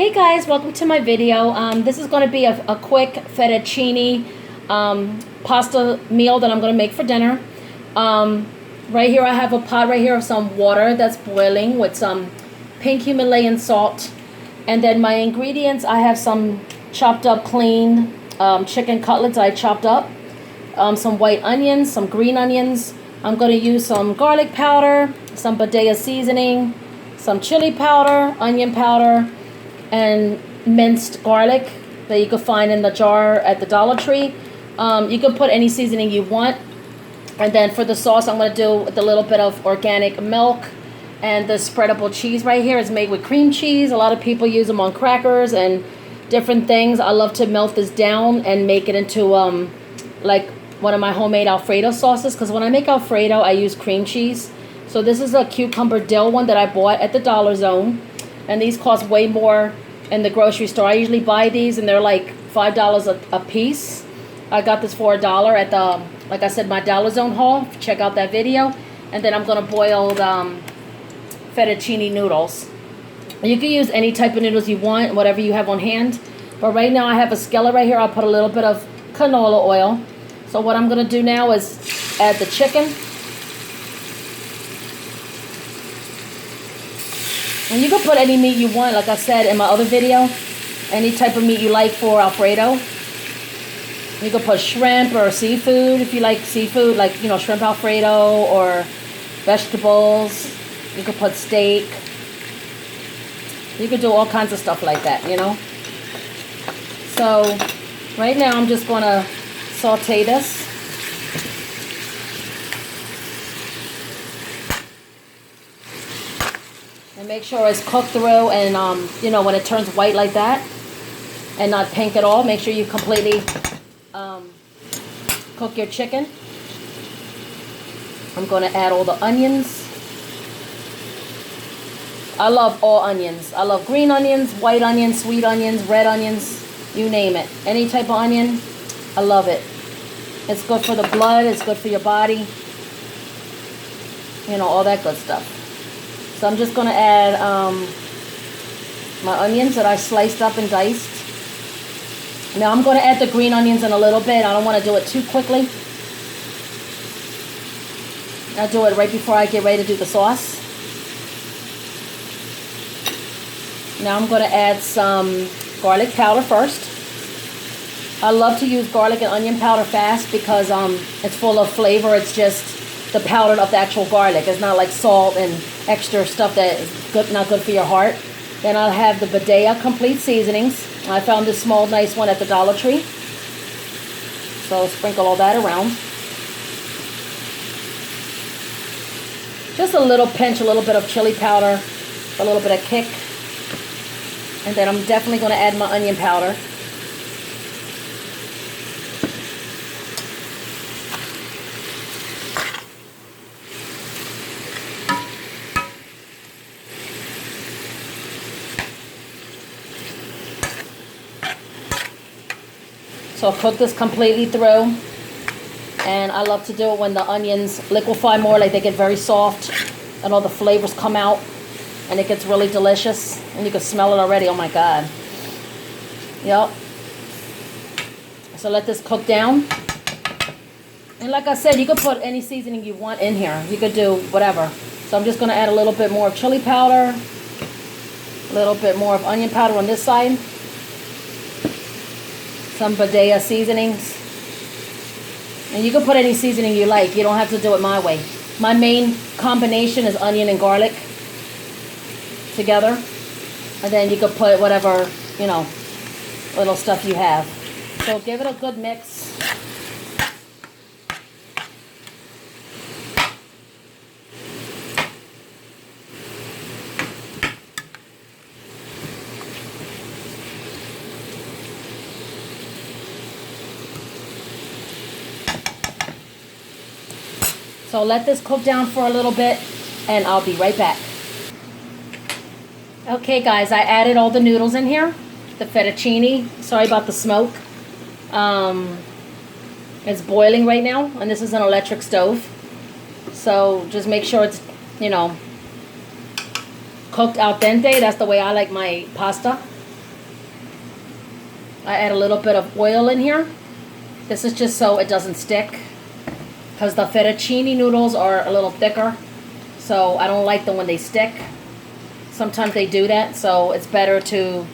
Hey guys, welcome to my video. This is going to be a quick fettuccine pasta meal that I'm going to make for dinner. Right here I have a pot right here of some water that's boiling with some pink Himalayan salt. And then my ingredients, I have some chopped up clean chicken cutlets I chopped up. Some white onions, some green onions. I'm going to use some garlic powder, some badea seasoning, some chili powder, onion powder, and minced garlic that you could find in the jar at the Dollar Tree. You can put any seasoning you want. And then for the sauce, I'm going to do with a little bit of organic milk. And the spreadable cheese right here is made with cream cheese. A lot of people use them on crackers and different things. I love to melt this down and make it into like one of my homemade alfredo sauces, because when I make alfredo I use cream cheese. So this is a cucumber dill one that I bought at the Dollar Zone, and these cost way more in the grocery store. I usually buy these and they're like $5 a piece. I got this for $1 at the, like I said, my Dollar Zone haul. Check out that video. And then I'm gonna boil the fettuccine noodles. You can use any type of noodles you want, whatever you have on hand. But right now I have a skillet right here. I'll put a little bit of canola oil. So what I'm going to do now is add the chicken. And you can put any meat you want, like I said in my other video. Any type of meat you like for Alfredo. You can put shrimp or seafood if you like seafood, like, you know, shrimp Alfredo or vegetables. You could put steak. You could do all kinds of stuff like that, you know. So right now I'm just going to saute this. And make sure it's cooked through, and you know, when it turns white like that and not pink at all, make sure you completely cook your chicken. I'm going to add all the onions. I love all onions. I love green onions, white onions, sweet onions, red onions, you name it. Any type of onion, I love it. It's good for the blood, it's good for your body. You know, all that good stuff. So I'm just going to add my onions that I sliced up and diced. Now I'm going to add the green onions in a little bit. I don't want to do it too quickly. I'll do it right before I get ready to do the sauce. Now I'm going to add some garlic powder first. I love to use garlic and onion powder fast because it's full of flavor. It's just the powder of the actual garlic. It's not like salt and extra stuff that is good, not good for your heart. Then I'll have the badea complete seasonings. I found this small nice one at the Dollar Tree. So sprinkle all that around. Just a little pinch, a little bit of chili powder, a little bit of kick. And then I'm definitely going to add my onion powder. So I'll cook this completely through. And I love to do it when the onions liquefy more, like they get very soft and all the flavors come out. And it gets really delicious. And you can smell it already. Oh my God. Yep. So let this cook down. And like I said, you could put any seasoning you want in here. You could do whatever. So I'm just going to add a little bit more of chili powder. A little bit more of onion powder on this side. Some badea seasonings. And you can put any seasoning you like. You don't have to do it my way. My main combination is onion and garlic together. And then you could put whatever, you know, little stuff you have. So give it a good mix. So let this cook down for a little bit and I'll be right back. Okay guys, I added all the noodles in here. The fettuccine. Sorry about the smoke. It's boiling right now, and this is an electric stove. So just make sure it's, you know, cooked al dente. That's the way I like my pasta. I add a little bit of oil in here. This is just so it doesn't stick, because the fettuccine noodles are a little thicker, so I don't like them when they stick. Sometimes they do that, so it's better to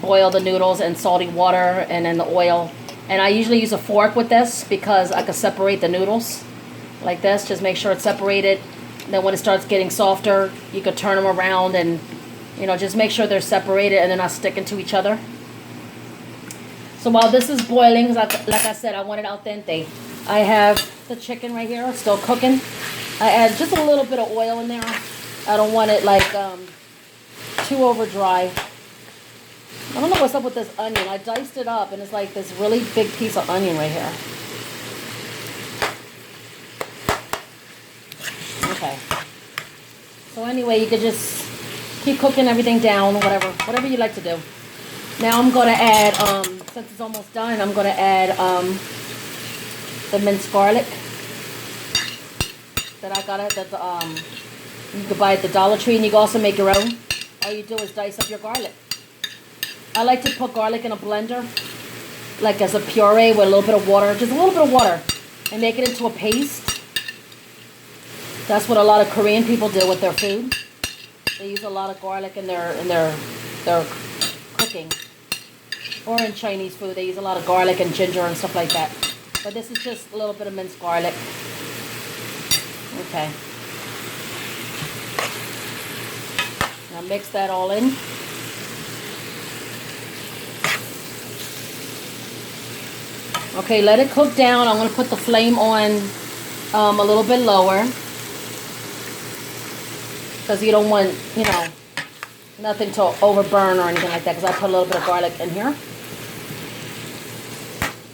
boil the noodles in salty water and then the oil. And I usually use a fork with this because I can separate the noodles like this. Just make sure it's separated. Then when it starts getting softer, you can turn them around and, you know, just make sure they're separated and they're not sticking to each other. So while this is boiling, like I said, I want it al dente. I have the chicken right here, still cooking. I add just a little bit of oil in there. I don't want it like too over dry. I don't know what's up with this onion. I diced it up and it's like this really big piece of onion right here. Okay. So anyway, you could just keep cooking everything down, whatever you like to do. Now I'm going to add, since it's almost done, I'm going to add the minced garlic that I got at the, you can buy at the Dollar Tree, and you can also make your own. All you do is dice up your garlic. I like to put garlic in a blender, like as a puree with a little bit of water, just a little bit of water, and make it into a paste. That's what a lot of Korean people do with their food. They use a lot of garlic in their cooking. Or in Chinese food, they use a lot of garlic and ginger and stuff like that. But this is just a little bit of minced garlic. Okay. Now mix that all in. Okay, let it cook down. I'm going to put the flame on a little bit lower, because you don't want, you know, nothing to overburn or anything like that, because I put a little bit of garlic in here.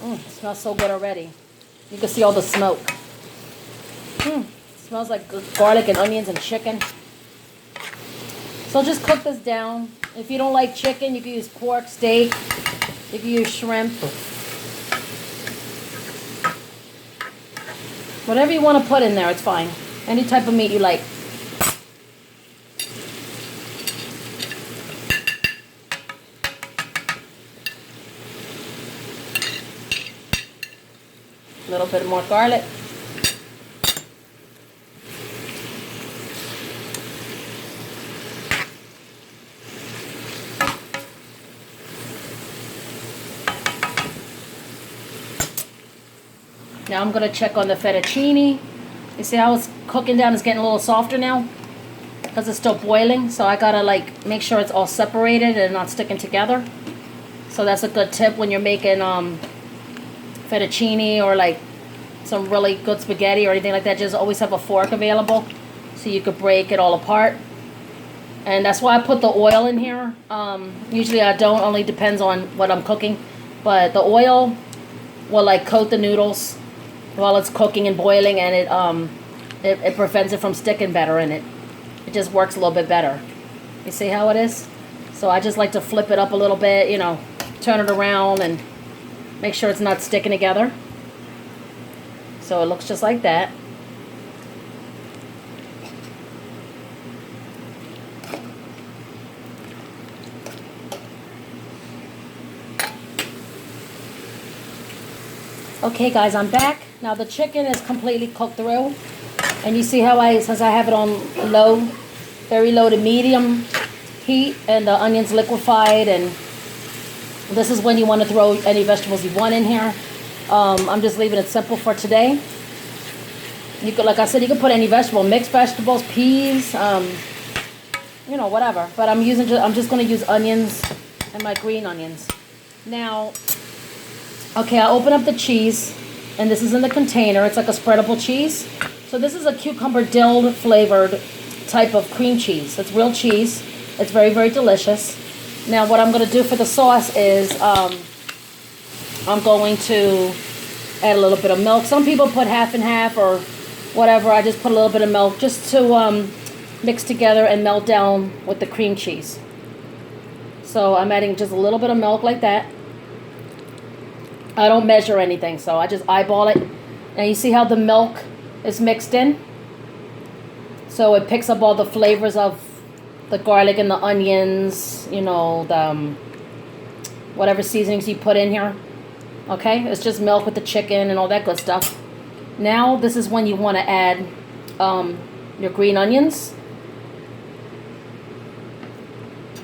It smells so good already. You can see all the smoke. It smells like garlic and onions and chicken. So just cook this down. If you don't like chicken, you can use pork, steak. You can use shrimp. Whatever you want to put in there, it's fine. Any type of meat you like. A little bit more garlic. Now I'm going to check on the fettuccine. You see how it's cooking down? It's getting a little softer now because it's still boiling. So I got to like make sure it's all separated and not sticking together. So that's a good tip when you're making fettuccine or like some really good spaghetti or anything like that. Just always have a fork available so you could break it all apart. And that's why I put the oil in here. Usually I don't, only depends on what I'm cooking. But the oil will like coat the noodles while it's cooking and boiling, and it prevents it from sticking better in it. It just works a little bit better. You see how it is? So I just like to flip it up a little bit, you know, turn it around and make sure it's not sticking together. So it looks just like that. Okay guys, I'm back. Now the chicken is completely cooked through. And you see how since I have it on low, very low to medium heat, and the onions liquefied, and this is when you want to throw any vegetables you want in here. I'm just leaving it simple for today. You could, like I said, you could put any vegetable, mixed vegetables, peas, you know, whatever. But I'm just going to use onions and my green onions. Now, okay, I open up the cheese, and this is in the container. It's like a spreadable cheese. So this is a cucumber dill flavored type of cream cheese. It's real cheese. It's very, very delicious. Now what I'm going to do for the sauce is I'm going to add a little bit of milk. Some people put half and half or whatever. I just put a little bit of milk just to mix together and melt down with the cream cheese. So I'm adding just a little bit of milk like that. I don't measure anything, so I just eyeball it. And you see how the milk is mixed in? So it picks up all the flavors of the garlic and the onions, you know, whatever seasonings you put in here. Okay, it's just milk with the chicken and all that good stuff. Now this is when you want to add your green onions.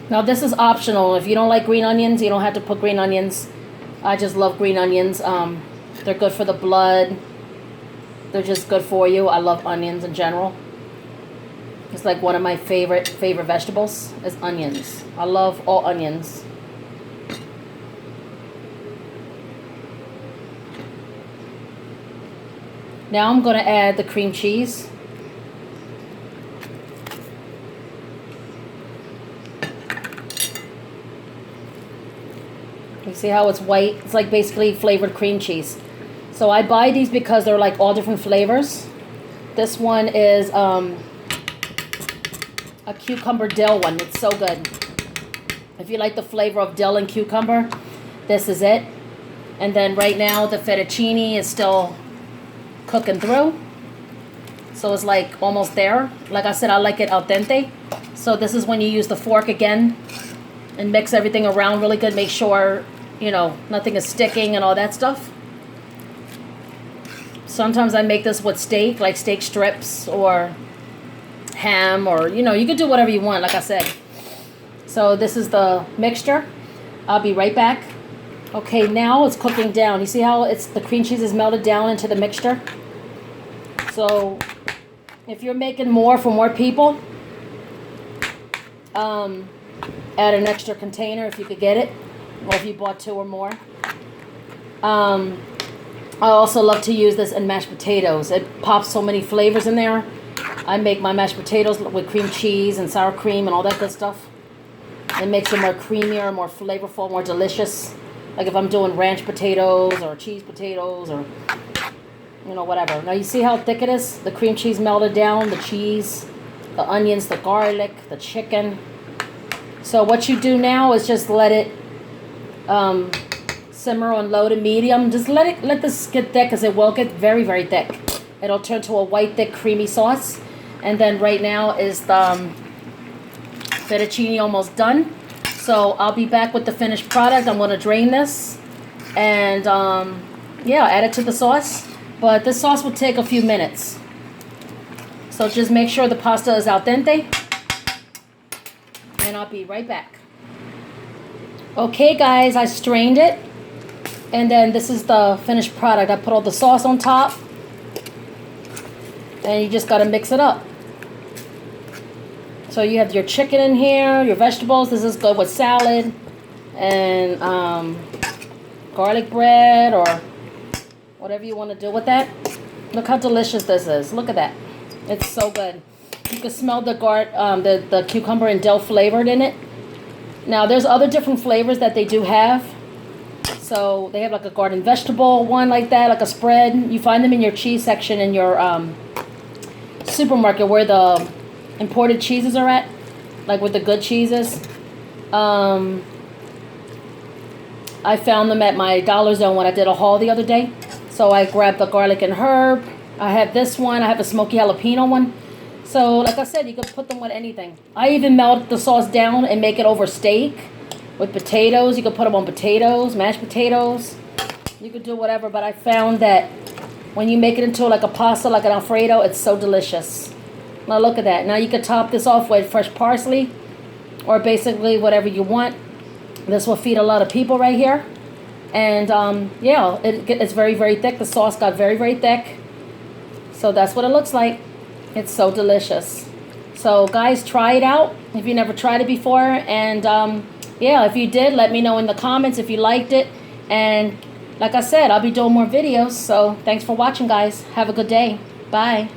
Now this is optional. If you don't like green onions, you don't have to put green onions. I just love green onions. They're good for the blood. They're just good for you. I love onions in general. It's like one of my favorite vegetables is onions. I love all onions. Now I'm going to add the cream cheese. You see how it's white? It's like basically flavored cream cheese. So I buy these because they're like all different flavors. This one is a cucumber dill one. It's so good. If you like the flavor of dill and cucumber, this is it. And then right now the fettuccine is still cooking through. So it's like almost there. Like I said, I like it al dente. So this is when you use the fork again and mix everything around really good. Make sure, you know, nothing is sticking and all that stuff. Sometimes I make this with steak, like steak strips or ham, or, you know, you can do whatever you want, like I said. So this is the mixture. I'll be right back. Okay, now it's cooking down. You see how the cream cheese is melted down into the mixture? So if you're making more for more people, add an extra container if you could get it, or if you bought 2 or more. I also love to use this in mashed potatoes. It pops so many flavors in there. I make my mashed potatoes with cream cheese and sour cream and all that good stuff. It makes it more creamier, more flavorful, more delicious. Like if I'm doing ranch potatoes or cheese potatoes or, you know, whatever. Now you see how thick it is? The cream cheese melted down, the cheese, the onions, the garlic, the chicken. So what you do now is just let it simmer on low to medium. Just let this get thick, because it will get very, very thick. It'll turn to a white, thick, creamy sauce. And then right now is the fettuccine almost done. So I'll be back with the finished product. I'm going to drain this and yeah, add it to the sauce. But this sauce will take a few minutes. So just make sure the pasta is al dente. And I'll be right back. Okay guys, I strained it. And then this is the finished product. I put all the sauce on top. And you just got to mix it up. So you have your chicken in here, your vegetables. This is good with salad and garlic bread or whatever you want to do with that. Look how delicious this is. Look at that. It's so good. You can smell the cucumber and dill flavored in it. Now there's other different flavors that they do have. So they have like a garden vegetable one like that, like a spread. You find them in your cheese section in your supermarket where the imported cheeses are at, like with the good cheeses. I found them at my Dollar Zone when I did a haul the other day. So I grabbed the garlic and herb. I have this one. I have a smoky jalapeno one. So like I said, you could put them with anything. I even melt the sauce down and make it over steak with potatoes. You could put them on potatoes, mashed potatoes. You could do whatever, but I found that when you make it into like a pasta, like an alfredo, it's so delicious. Now look at that. Now you could top this off with fresh parsley or basically whatever you want. This will feed a lot of people right here. And yeah, it's very, very thick. The sauce got very, very thick. So that's what it looks like. It's so delicious. So guys, try it out if you never tried it before. And yeah, if you did, let me know in the comments if you liked it. And like I said, I'll be doing more videos. So thanks for watching, guys. Have a good day. Bye.